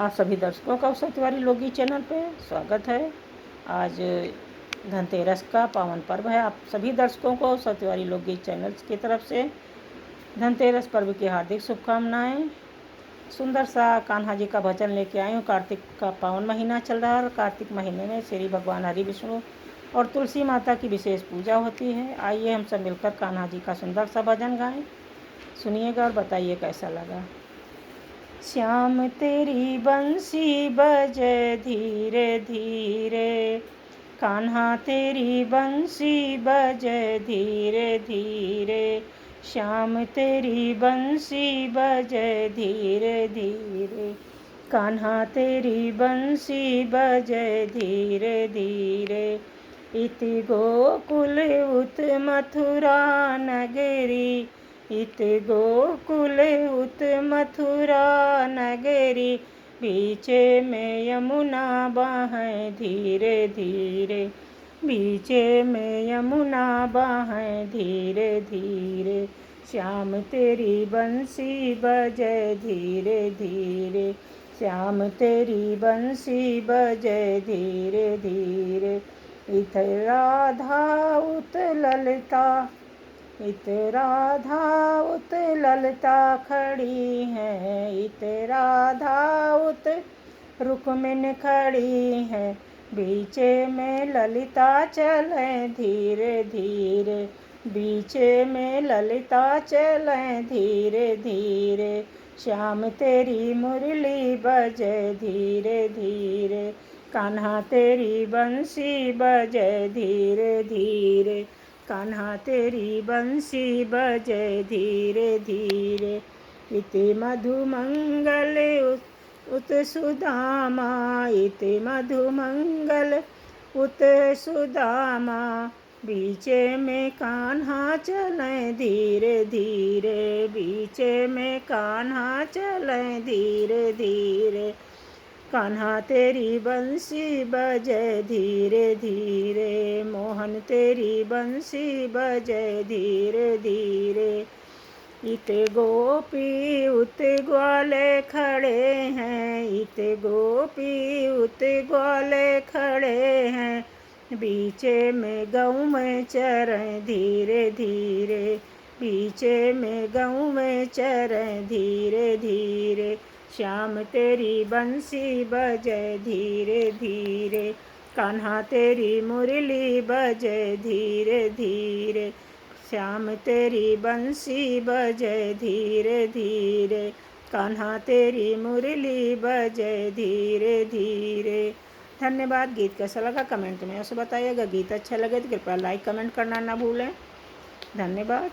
आप सभी दर्शकों का अवसर तिवारी लोकगीत चैनल पे स्वागत है। आज धनतेरस का पावन पर्व है। आप सभी दर्शकों को अवसर तिवारी लोकगीत चैनल की तरफ से धनतेरस पर्व की हार्दिक शुभकामनाएं। सुंदर सा कान्हा जी का भजन लेके आई हूँ। कार्तिक का पावन महीना चल रहा है और कार्तिक महीने में श्री भगवान हरि विष्णु और तुलसी माता की विशेष पूजा होती है। आइए हम सब मिलकर कान्हा जी का सुंदर सा भजन गाएं। सुनिएगा और बताइए कैसा लगा। श्याम तेरी बंसी बजे धीरे धीरे, कान्हा तेरी बंसी बजे धीरे धीरे, श्याम तेरी बंसी बजे धीरे धीरे, कान्हा तेरी बंसी बजे धीरे धीरे। इति गोकुल उत मथुरा नगरी, इत गोकुल उत मथुरा नगरी, बीचे में यमुना बहे धीरे धीरे, बीचे में यमुना बहे धीरे धीरे, श्याम तेरी बंसी बजे धीरे धीरे, श्याम तेरी बंसी बजे धीरे धीरे। इत राधा उत ललता, इत राधा उत ललता खड़ी है, इत राधा उत रुक्मिन खड़ी है, बीचे में ललिता चले धीरे धीरे, बीचे में ललिता चले धीरे धीरे, श्याम तेरी मुरली बजे धीरे धीरे, कान्हा तेरी बंसी बजे धीरे धीरे, कान्हा तेरी बंसी बजे धीरे धीरे। इति मधुमंगल उत सुदामा, इति मधुमंगल उत सुदामा, बीचे में कान्हा चले धीरे धीरे, बीचे में कान्हा चले धीरे धीरे, कान्हा तेरी बंसी बजे धीरे धीरे, मोहन तेरी बंसी बजे धीरे धीरे। इत गोपी उत ग्वाले खड़े हैं, इत गोपी उत ग्वाले खड़े हैं, बीचे में गऊ में चरें धीरे धीरे, बीचे में गऊ में चरें धीरे धीरे, श्याम तेरी बंसी बजे धीरे धीरे, कान्हा तेरी मुरली बजे धीरे धीरे, श्याम तेरी बंसी बजे धीरे धीरे, कान्हा तेरी मुरली बजे धीरे धीरे। धन्यवाद। गीत कैसा लगा कमेंट में ऐसे बताइएगा। गीत अच्छा लगे तो कृपया लाइक कमेंट करना ना भूलें। धन्यवाद।